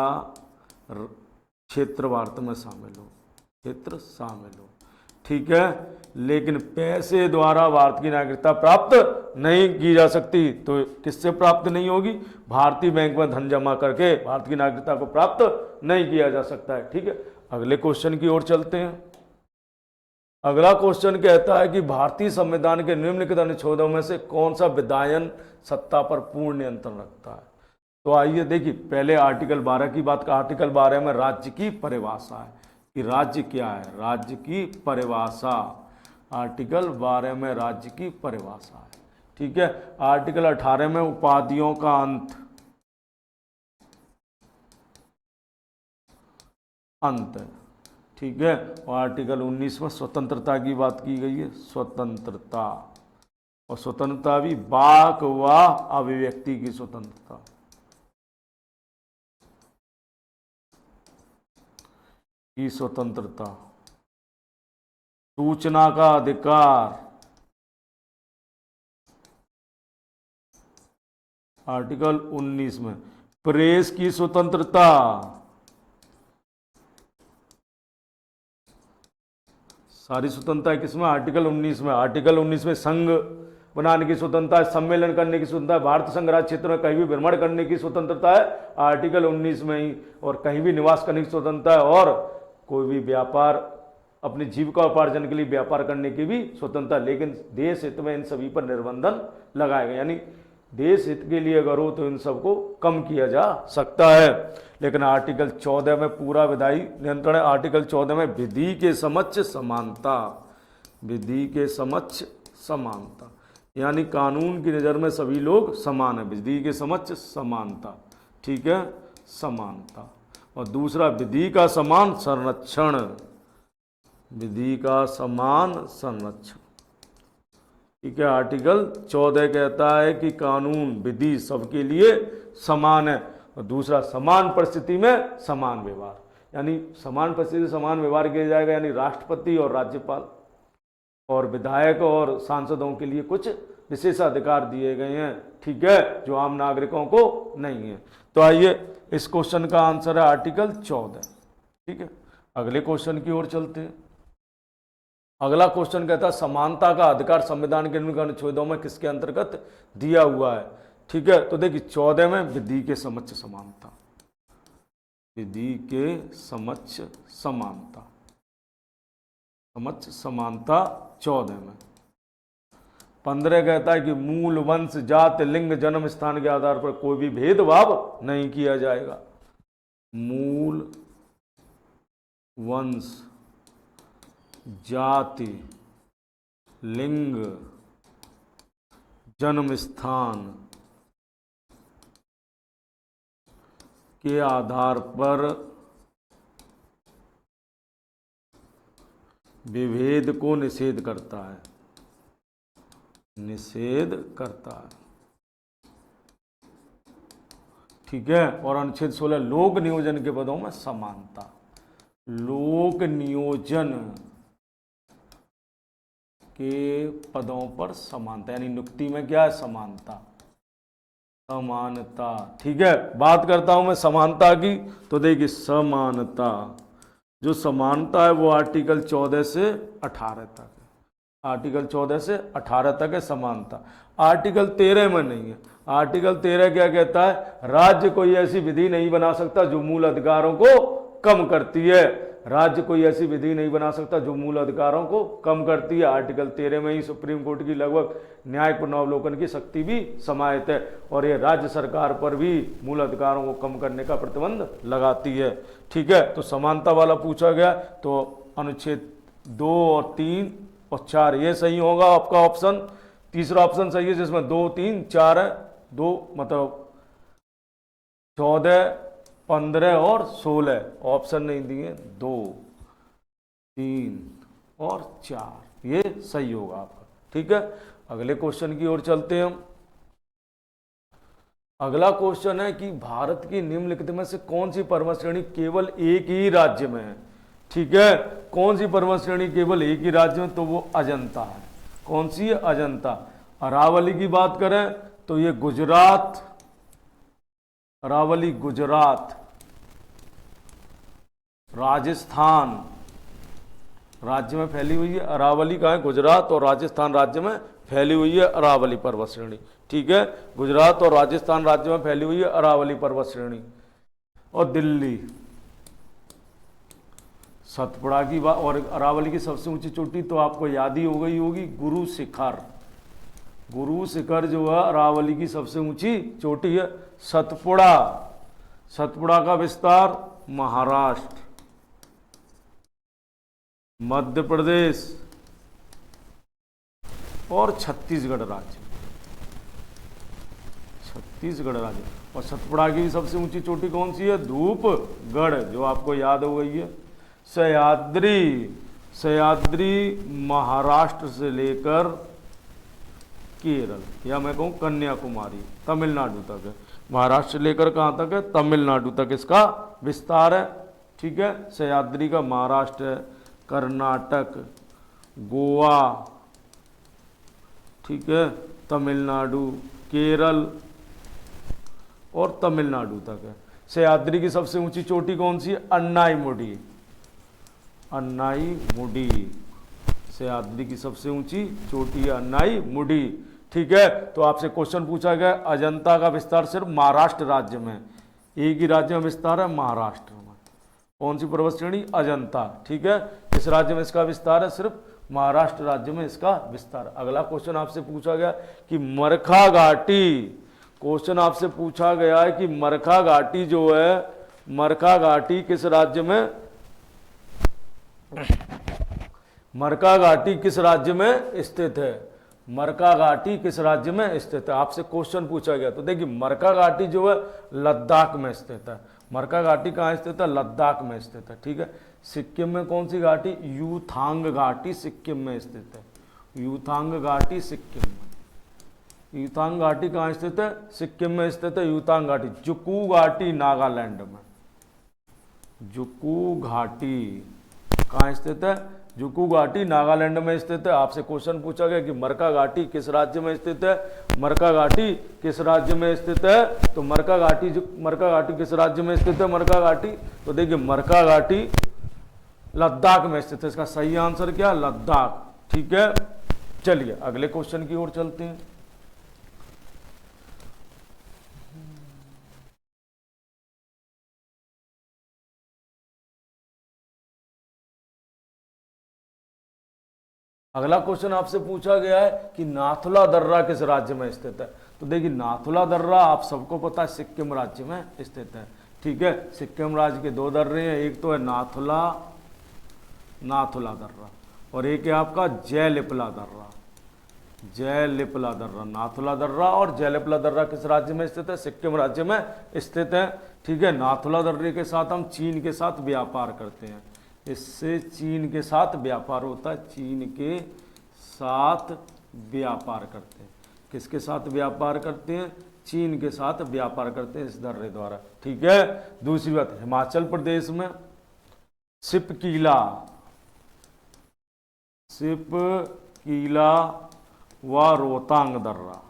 क्षेत्र भारत में शामिल हो। ठीक है, लेकिन पैसे द्वारा भारत की नागरिकता प्राप्त नहीं की जा सकती। तो किससे प्राप्त नहीं होगी? भारतीय बैंक में धन जमा करके भारत की नागरिकता को प्राप्त नहीं किया जा सकता है। ठीक है, अगले क्वेश्चन की ओर चलते हैं। अगला क्वेश्चन कहता है कि भारतीय संविधान के निम्नलिखित अनुच्छेदों में से कौन सा विधायन सत्ता पर पूर्ण नियंत्रण रखता है? तो आइए देखिए, पहले आर्टिकल 12 की बात का। आर्टिकल 12 में राज्य की परिभाषा है कि राज्य क्या है, राज्य की परिभाषा। आर्टिकल 12 में राज्य की परिभाषा है। ठीक है, आर्टिकल 18 में उपाधियों का अंत है। ठीक है, और आर्टिकल 19 में स्वतंत्रता की बात की गई है, स्वतंत्रता, और स्वतंत्रता भी वाक व अभिव्यक्ति की स्वतंत्रता। की स्वतंत्रता, सूचना का अधिकार, आर्टिकल 19 में प्रेस की स्वतंत्रता, सारी स्वतंत्रता है किसमें? आर्टिकल 19 में। आर्टिकल 19 में संघ बनाने की स्वतंत्रता है, सम्मेलन करने की स्वतंत्रता है, भारत संघ राज्य क्षेत्र में कहीं भी भ्रमण करने की स्वतंत्रता है आर्टिकल 19 में ही, और कहीं भी निवास करने की स्वतंत्रता है, और कोई भी व्यापार अपनी जीविका उपार्जन के लिए व्यापार करने की भी स्वतंत्रता। लेकिन देश हित में इन सभी पर निर्बंधन लगाए गए, यानी देश हित के लिए अगर हो तो इन सबको कम किया जा सकता है। लेकिन आर्टिकल 14 में पूरा विधायी नियंत्रण है। आर्टिकल 14 में विधि के समक्ष समानता, विधि के समक्ष समानता, यानी कानून की नज़र में सभी लोग समान है, विधि के समक्ष समानता, ठीक है, समानता। और दूसरा विधि का समान संरक्षण, विधि का समान संरक्षण, ठीक है। आर्टिकल 14 कहता है कि कानून विधि सबके लिए समान है। और दूसरा समान परिस्थिति में समान व्यवहार, यानी समान परिस्थिति समान व्यवहार किया जाएगा, यानी राष्ट्रपति और राज्यपाल और विधायक और सांसदों के लिए कुछ विशेषाधिकार दिए गए हैं, ठीक है, जो आम नागरिकों को नहीं है। तो आइए इस क्वेश्चन का आंसर है आर्टिकल 14, ठीक है। अगले क्वेश्चन की ओर चलते हैं। अगला क्वेश्चन कहता है समानता का अधिकार संविधान के निम्न अनुच्छेदों में किसके अंतर्गत दिया हुआ है, ठीक है। तो देखिए 14 में विधि के समक्ष समानता, विधि के समक्ष समानता, समक्ष समानता 14 में। 15 कहता है कि मूल वंश जाति लिंग जन्म स्थान के आधार पर कोई भी भेदभाव नहीं किया जाएगा। मूल वंश जाति लिंग जन्म स्थान के आधार पर विभेद को निषेध करता है, निषेध करता है, ठीक है। और अनुच्छेद 16 लोक नियोजन के पदों में समानता, लोक नियोजन के पदों पर समानता, यानी नियुक्ति में क्या है? समानता, समानता, ठीक है। बात करता हूं मैं समानता की, तो देखिए समानता, जो समानता है वो आर्टिकल 14 से 18 तक है, आर्टिकल 14 से 18 तक है समानता। आर्टिकल 13 में नहीं है। आर्टिकल 13 क्या कहता है? राज्य कोई ऐसी विधि नहीं बना सकता जो मूल अधिकारों को कम करती है, राज्य कोई ऐसी विधि नहीं बना सकता जो मूल अधिकारों को कम करती है। आर्टिकल 13 में ही सुप्रीम कोर्ट की लगभग न्याय पुनरावलोकन की शक्ति भी समाहित है, और ये राज्य सरकार पर भी मूल अधिकारों को कम करने का प्रतिबंध लगाती है, ठीक है। तो समानता वाला पूछा गया, तो अनुच्छेद 2 और 3 और 4 ये सही होगा आपका ऑप्शन। तीसरा ऑप्शन सही है जिसमें 2, 3, 4 है, 2 मतलब 14, 15 और 16 ऑप्शन नहीं दिए, 2, 3 और 4 ये सही होगा आपका, ठीक है। अगले क्वेश्चन की ओर चलते हैं हम। अगला क्वेश्चन है कि भारत की निम्नलिखित में से कौन सी पर्वत श्रेणी केवल एक ही राज्य में है, ठीक है। कौन सी पर्वत श्रेणी केवल एक ही राज्य में? तो वो अजंता है। कौन सी है? अजंता। अरावली की बात करें तो ये गुजरात, अरावली गुजरात, राजस्थान राज्य में फैली हुई है। अरावली कहाँ है? गुजरात और राजस्थान राज्य में फैली हुई है अरावली पर्वत श्रेणी, ठीक है। गुजरात और राजस्थान राज्य में फैली हुई है अरावली पर्वत श्रेणी। और दिल्ली, सतपुड़ा की बात, और अरावली की सबसे ऊंची चोटी तो आपको याद ही हो गई होगी, गुरु शिखर। गुरु शिखर जो है अरावली की सबसे ऊंची चोटी है। सतपुड़ा, सतपुड़ा का विस्तार महाराष्ट्र, मध्य प्रदेश और छत्तीसगढ़ राज्य, छत्तीसगढ़ राज्य। और सतपुड़ा की सबसे ऊंची चोटी कौन सी है? धूपगढ़, जो आपको याद हो गई है। सह्याद्री, सह्याद्री महाराष्ट्र से लेकर केरल, या मैं कहूँ कन्याकुमारी, तमिलनाडु तक है। महाराष्ट्र से लेकर कहाँ तक है? तमिलनाडु तक इसका विस्तार है, ठीक है। सह्याद्री का महाराष्ट्र है, कर्नाटक, गोवा, ठीक है, तमिलनाडु, केरल और तमिलनाडु तक है। सह्याद्री की सबसे ऊंची चोटी कौन सी है? अन्नाईमुडी, अन्नाईमुडी, सह्याद्री की सबसे ऊंची चोटी है अन्नाई मुडी। ठीक है, तो आपसे क्वेश्चन पूछा गया अजंता का विस्तार सिर्फ महाराष्ट्र राज्य में, एक ही राज्य में विस्तार है महाराष्ट्र में। कौन सी पर्वत श्रेणी? अजंता। ठीक है, किस राज्य में इसका विस्तार है? सिर्फ महाराष्ट्र राज्य में इसका विस्तार। अगला क्वेश्चन आपसे पूछा गया कि मरखा घाटी, क्वेश्चन आपसे पूछा गया है कि मरखा घाटी जो है, मरखा घाटी किस राज्य में, मरखा घाटी किस राज्य में स्थित है? मरखा घाटी किस राज्य में स्थित है? आपसे क्वेश्चन पूछा गया। तो देखिए मरखा घाटी जो है लद्दाख में स्थित है। मरखा घाटी कहाँ स्थित है? लद्दाख में स्थित है। ठीक है, सिक्किम में कौन सी घाटी? यूथांग घाटी सिक्किम में स्थित है। यूथांग घाटी सिक्किम में। यूथांग घाटी कहाँ स्थित है? सिक्किम में स्थित है यूथांग घाटी। जुकू घाटी नागालैंड में। जुकू घाटी कहाँ स्थित है? जुकू घाटी नागालैंड में स्थित है। आपसे क्वेश्चन पूछा गया कि मरखा घाटी किस राज्य में स्थित है? मरखा घाटी किस राज्य में स्थित है? तो मरखा घाटी किस राज्य में स्थित है? मरखा घाटी, तो देखिए मरखा घाटी लद्दाख में स्थित है। इसका सही आंसर क्या? लद्दाख। ठीक है, चलिए अगले क्वेश्चन की ओर चलते हैं। अगला क्वेश्चन आपसे पूछा गया है कि नाथुला दर्रा किस राज्य में स्थित है? तो देखिए नाथुला दर्रा आप सबको पता है सिक्किम राज्य में स्थित है। ठीक है, सिक्किम राज्य के दो दर्रे हैं, एक तो है नाथुला दर्रा और एक है आपका जयलिपला दर्रा। जयलिपला दर्रा, नाथुला दर्रा और जयलिपला दर्रा किस राज्य में स्थित है? सिक्किम राज्य में स्थित है। ठीक है, नाथुला दर्रे के साथ हम चीन के साथ व्यापार करते हैं, इससे चीन के साथ व्यापार होता है। चीन के साथ व्यापार करते हैं। किसके साथ व्यापार करते हैं? चीन के साथ व्यापार करते हैं इस दर्रे द्वारा। ठीक है, दूसरी बात हिमाचल प्रदेश में सिपकीला व रोहतांग दर्रा,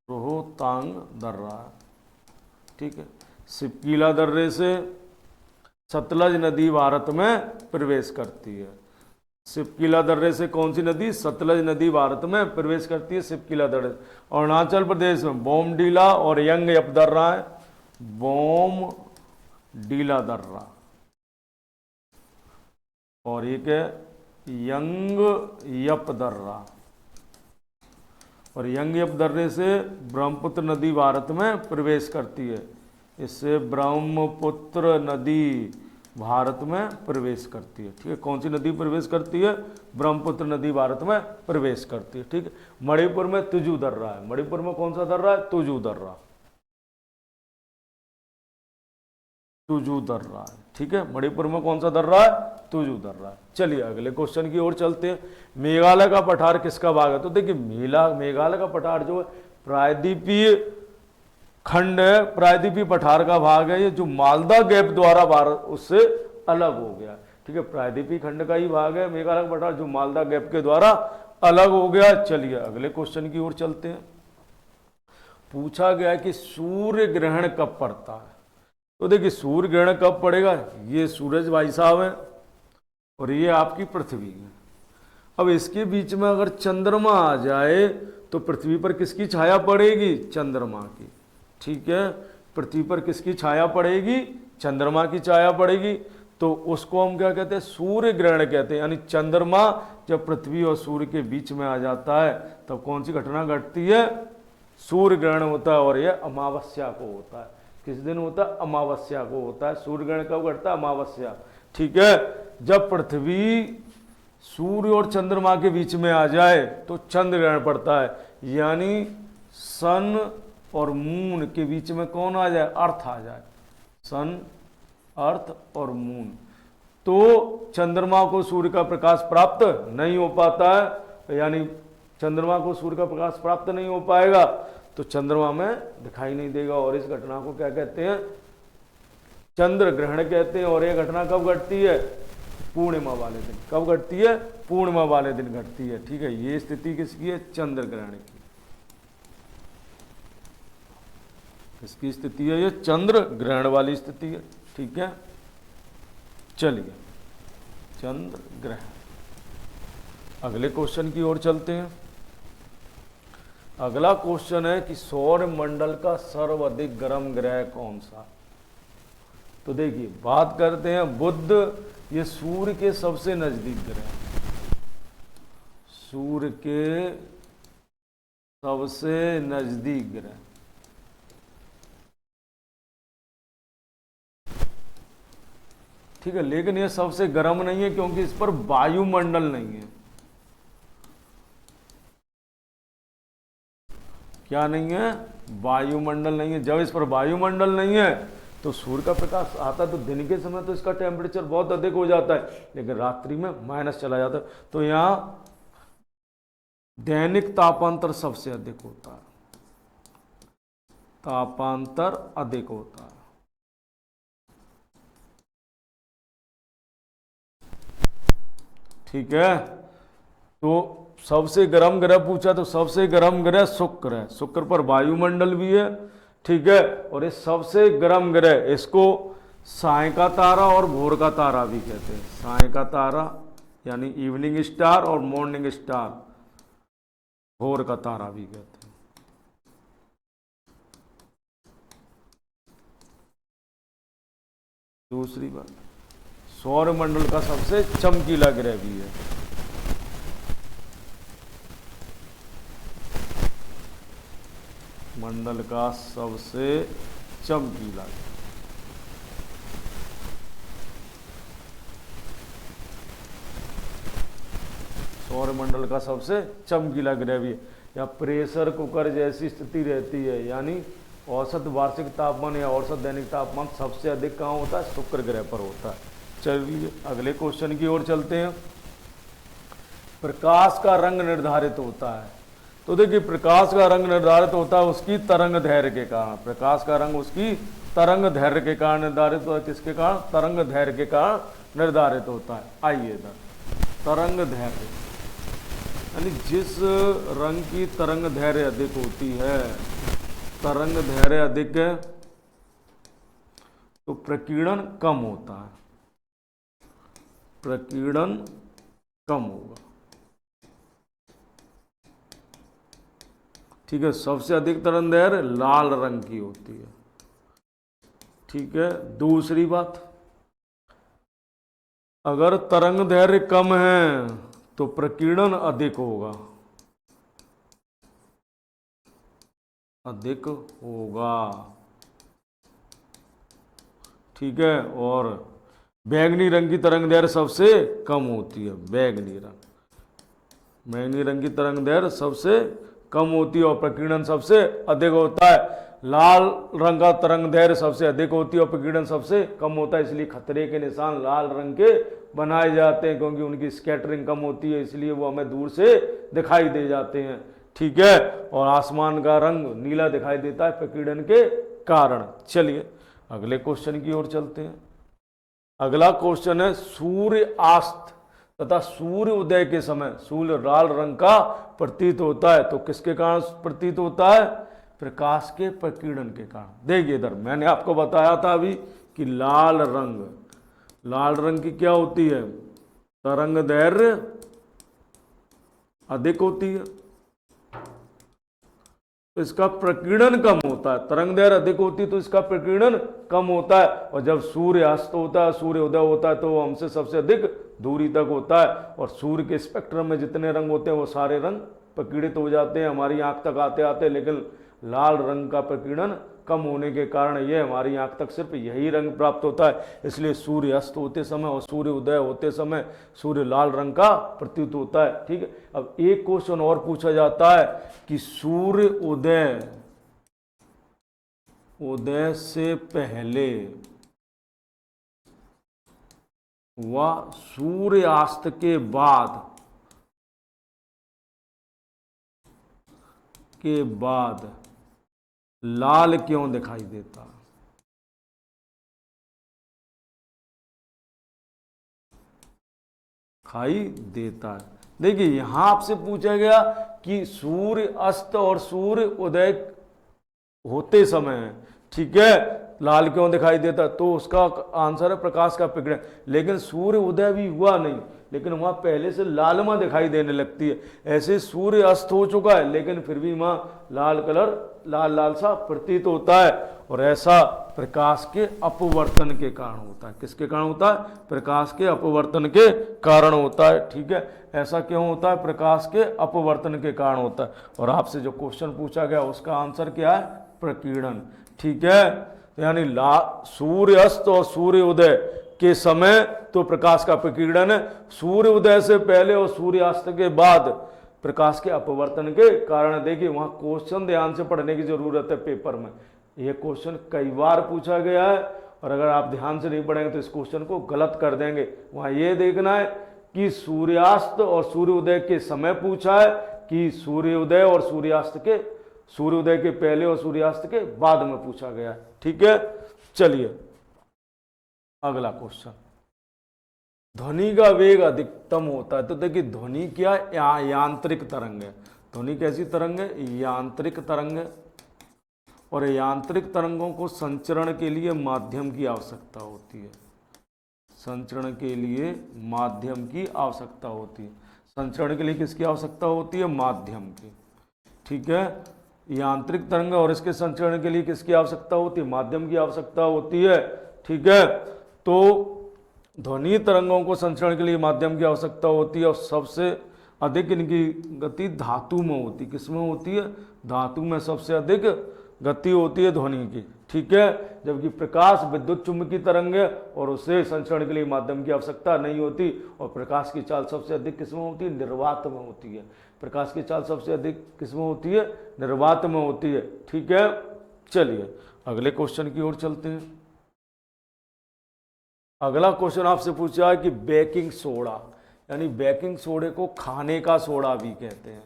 रोहतांग दर्रा। ठीक है, सिपकीला दर्रे से सतलज नदी भारत में प्रवेश करती है। सिपकीला दर्रे से कौन सी नदी? सतलज नदी भारत में प्रवेश करती है सिपकीला दर्रे। अरुणाचल प्रदेश में बोमडीला और यंग यप दर्रा है। बोमडीला दर्रा और एक है यंग यप दर्रा। और यंग यप दर्रे से ब्रह्मपुत्र नदी भारत में प्रवेश करती है, इससे ब्रह्मपुत्र नदी भारत में प्रवेश करती है। ठीक है, कौन सी नदी प्रवेश करती है? ब्रह्मपुत्र नदी भारत में प्रवेश करती है। ठीक है, मणिपुर में तुजू दर्रा है। मणिपुर में कौन सा दर्रा है? तुजू दर्रा। तुजू दर्रा है। ठीक है, मणिपुर में कौन सा दर्रा है? तुजू दर्रा है। चलिए अगले क्वेश्चन की ओर चलते हैं। मेघालय का पठार किसका भाग है? तो देखिए मेघालय का पठार जो है प्रायद्वीपीय खंड है, प्रायद्वीपीय पठार का भाग है। ये जो मालदा गैप द्वारा भारत उससे अलग हो गया। ठीक है, प्रायद्वीपीय खंड का ही भाग है मेघालय का पठार, जो मालदा गैप के द्वारा अलग हो गया। चलिए अगले क्वेश्चन की ओर चलते हैं। पूछा गया कि सूर्य ग्रहण कब पड़ता है? तो देखिए सूर्य ग्रहण कब पड़ेगा? ये सूरज भाई साहब है और ये आपकी पृथ्वी है। अब इसके बीच में अगर चंद्रमा आ जाए तो पृथ्वी पर किसकी छाया पड़ेगी? चंद्रमा की। ठीक है, पृथ्वी पर किसकी छाया पड़ेगी? चंद्रमा की छाया पड़ेगी। तो उसको हम क्या कहते हैं? सूर्य ग्रहण कहते हैं। यानी चंद्रमा जब पृथ्वी और सूर्य के बीच में आ जाता है तब कौन सी घटना घटती है? सूर्य ग्रहण होता है और यह अमावस्या को होता है। किस दिन होता है? अमावस्या को होता है। सूर्य ग्रहण कब घटता है? अमावस्या। ठीक है, जब पृथ्वी सूर्य और चंद्रमा के बीच में आ जाए तो चंद्र ग्रहण पड़ता है। यानी सन और मून के बीच में कौन आ जाए? अर्थ आ जाए। सन, अर्थ और मून। तो चंद्रमा को सूर्य का प्रकाश प्राप्त नहीं हो पाता है, यानी चंद्रमा को सूर्य का प्रकाश प्राप्त नहीं हो पाएगा तो चंद्रमा में दिखाई नहीं देगा और इस घटना को क्या कहते हैं? चंद्र ग्रहण कहते हैं। और यह घटना कब घटती है? पूर्णिमा वाले दिन। कब घटती है? पूर्णिमा वाले दिन घटती है। ठीक है, ये स्थिति किसकी है? चंद्र ग्रहण की। किसकी स्थिति है? ये चंद्र ग्रहण वाली स्थिति है। ठीक है, चलिए चंद्र ग्रहण। अगले क्वेश्चन की ओर चलते हैं। अगला क्वेश्चन है कि सौर मंडल का सर्वाधिक गर्म ग्रह कौन सा। तो देखिए, बात करते हैं बुध, ये सूर्य के सबसे नजदीक ग्रह, सूर्य के सबसे नजदीक ग्रह। ठीक है, लेकिन ये सबसे गर्म नहीं है क्योंकि इस पर वायुमंडल नहीं है। क्या नहीं है? वायुमंडल नहीं है। जब इस पर वायुमंडल नहीं है तो सूर्य का प्रकाश आता है, तो दिन के समय तो इसका टेम्परेचर बहुत अधिक हो जाता है, लेकिन रात्रि में माइनस चला जाता है। तो यहाँ दैनिक तापांतर सबसे अधिक होता है, तापांतर अधिक होता है। ठीक है, तो सबसे गर्म ग्रह पूछा, तो सबसे गर्म ग्रह शुक्र है। शुक्र पर वायुमंडल भी है। ठीक है, और ये सबसे गर्म ग्रह, इसको साय का तारा और भोर का तारा भी कहते हैं। साय का तारा यानी इवनिंग स्टार और मॉर्निंग स्टार, भोर का तारा भी कहते हैं। दूसरी बात, सौर मंडल का सबसे चमकीला ग्रह भी है। मंडल का सबसे चमकीला ग्रह, सौर मंडल का सबसे चमकीला ग्रह भी है। या प्रेशर कुकर जैसी स्थिति रहती है, यानी औसत वार्षिक तापमान या औसत दैनिक तापमान सबसे अधिक कहाँ होता है? शुक्र ग्रह पर होता है। चलिए अगले क्वेश्चन की ओर चलते हैं। प्रकाश का रंग निर्धारित होता है। तो देखिए, प्रकाश का रंग निर्धारित होता है उसकी तरंग दैर्घ्य के कारण। प्रकाश का रंग उसकी तरंग दैर्घ्य के कारण निर्धारित होता है। किसके कारण? तरंग दैर्घ्य के कारण निर्धारित होता है। आइए इधर, तरंग दैर्घ्य यानी जिस रंग की तरंग दैर्घ्य अधिक होती है, तरंग दैर्घ्य अधिक है तो प्रकीर्णन कम होता है, प्रकीर्णन कम होगा। ठीक है, सबसे अधिक तरंग दैर्घ्य लाल रंग की होती है। ठीक है, दूसरी बात, अगर तरंग दैर्घ्य कम है तो प्रकीर्णन अधिक होगा, अधिक होगा। ठीक है, और बैंगनी रंग की तरंग दैर्घ्य सबसे कम होती है। बैंगनी रंग की तरंग दैर्घ्य सबसे कम होती है और प्रकीर्णन सबसे अधिक होता है। लाल रंग का तरंग दैर्घ्य सबसे अधिक होती है और प्रकीर्णन सबसे कम होता है। इसलिए खतरे के निशान लाल रंग के बनाए जाते हैं, क्योंकि उनकी स्कैटरिंग कम होती है, इसलिए वो हमें दूर से दिखाई दे जाते हैं। ठीक है, और आसमान का रंग नीला दिखाई देता है प्रकीर्णन के कारण। चलिए अगले क्वेश्चन की ओर चलते हैं। अगला क्वेश्चन है, सूर्य अस्त तथा सूर्य उदय के समय सूर्य लाल रंग का प्रतीत होता है, तो किसके कारण प्रतीत होता है? प्रकाश के प्रकीर्णन के कारण। देखिए इधर, मैंने आपको बताया था अभी कि लाल रंग की क्या होती है? तरंग दैर्घ्य अधिक होती है, तो इसका प्रकीर्णन कम होता है। तरंग दैर्घ्य अधिक होती है तो इसका प्रकीर्णन कम होता है, और जब सूर्य अस्त होता है, सूर्य उदय होता है, तो वो हमसे सबसे अधिक दूरी तक होता है। और सूर्य के स्पेक्ट्रम में जितने रंग होते हैं वो सारे रंग प्रकीर्णित हो जाते हैं हमारी आंख तक आते आते, लेकिन लाल रंग का प्रकीर्णन कम होने के कारण ये हमारी आंख तक सिर्फ यही रंग प्राप्त होता है। इसलिए सूर्य अस्त होते समय और सूर्य उदय होते समय सूर्य लाल रंग का प्रतीत होता है। ठीक है, अब एक क्वेश्चन और पूछा जाता है कि सूर्य उदय से पहले व सूर्यास्त के बाद लाल क्यों दिखाई देता? दिखाई देता है। देखिए यहां आपसे पूछा गया कि सूर्य अस्त और सूर्य उदय होते समय, ठीक है, लाल क्यों दिखाई देता, तो उसका आंसर है प्रकाश का विकिरण। लेकिन सूर्य उदय भी हुआ नहीं, लेकिन वहाँ पहले से लालिमा दिखाई देने लगती है। ऐसे सूर्य अस्त हो चुका है लेकिन फिर भी वहाँ लाल कलर, लाल लाल सा प्रतीत होता है, और ऐसा प्रकाश के अपवर्तन के कारण होता है। किसके कारण होता है? प्रकाश के अपवर्तन के कारण होता है। ठीक है, ऐसा क्यों होता है? प्रकाश के अपवर्तन के कारण होता है। और आपसे जो क्वेश्चन पूछा गया उसका आंसर क्या है? प्रकीर्णन। ठीक है, यानी सूर्य अस्त और सूर्य उदय के समय तो प्रकाश का प्रकीर्णन है, सूर्य उदय से पहले और सूर्यास्त के बाद प्रकाश के अपवर्तन के कारण। देखिए वहां क्वेश्चन ध्यान से पढ़ने की जरूरत है पेपर में, यह क्वेश्चन कई बार पूछा गया है, और अगर आप ध्यान से नहीं पढ़ेंगे तो इस क्वेश्चन को गलत कर देंगे। वहां यह देखना है कि सूर्यास्त और सूर्योदय के समय पूछा है कि सूर्योदय और सूर्यास्त के, सूर्योदय के पहले और सूर्यास्त के बाद में पूछा गया है। ठीक है, चलिए अगला क्वेश्चन। ध्वनि का वेग अधिकतम होता है, तो देखिए ध्वनि क्या है? यांत्रिक तरंग है। ध्वनि कैसी तरंग है? यांत्रिक तरंग है, और यांत्रिक तरंगों को संचरण के लिए माध्यम की आवश्यकता होती है। संचरण के लिए माध्यम की आवश्यकता होती है। संचरण के लिए किसकी आवश्यकता होती है? माध्यम की। ठीक है, यांत्रिक तरंग और इसके संचरण के लिए किसकी आवश्यकता होती है? माध्यम की आवश्यकता होती है। ठीक है, तो ध्वनि तरंगों को संचरण के लिए माध्यम की आवश्यकता होती है, और सबसे अधिक इनकी गति धातु में होती है। किसमें होती है? धातु में सबसे अधिक गति होती है ध्वनि की। ठीक है, जबकि प्रकाश विद्युत चुंबकीय तरंग है और उसे संचरण के लिए माध्यम की आवश्यकता नहीं होती, और प्रकाश की चाल सबसे अधिक किसमें होती है? निर्वात में होती है। प्रकाश की चाल सबसे अधिक किसमें होती है? निर्वात में होती है। ठीक है, चलिए अगले क्वेश्चन की ओर चलते हैं। अगला क्वेश्चन आपसे पूछा है कि बेकिंग सोडा, यानी बेकिंग सोडे को खाने का सोडा भी कहते हैं।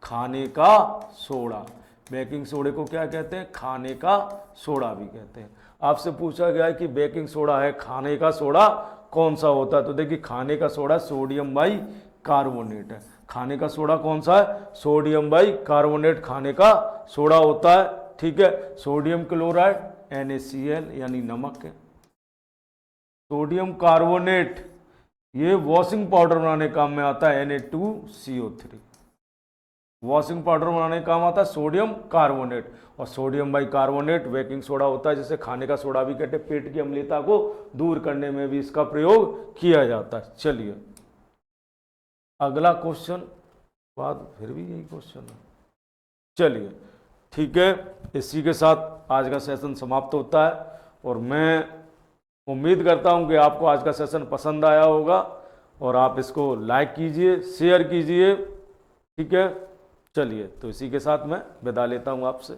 खाने का सोडा, बेकिंग सोडे को क्या कहते हैं? खाने का सोडा भी कहते हैं। आपसे पूछा गया है कि बेकिंग सोडा है, खाने का सोडा कौन सा होता है? तो देखिए खाने का सोडा सोडियम बाई कार्बोनेट है। खाने का सोडा कौन सा है? सोडियम बाई कार्बोनेट खाने का सोडा होता है। ठीक है, सोडियम क्लोराइड NaCl यानी नमक है। सोडियम कार्बोनेट ये वॉशिंग पाउडर बनाने काम में आता है, Na2CO3। वॉशिंग पाउडर बनाने काम आता है सोडियम कार्बोनेट, और sodium by carbonate baking soda होता है, जिसे खाने का सोडा भी कहते हैं। पेट की अम्लता को दूर करने में भी इसका प्रयोग किया जाता है। चलिए अगला क्वेश्चन, बाद फिर भी यही क्वेश्चन है। चलिए ठीक है, इसी के साथ आज का सेशन समाप्त होता है, और मैं उम्मीद करता हूं कि आपको आज का सेशन पसंद आया होगा, और आप इसको लाइक कीजिए, शेयर कीजिए। ठीक है, चलिए तो इसी के साथ मैं विदा लेता हूं आपसे।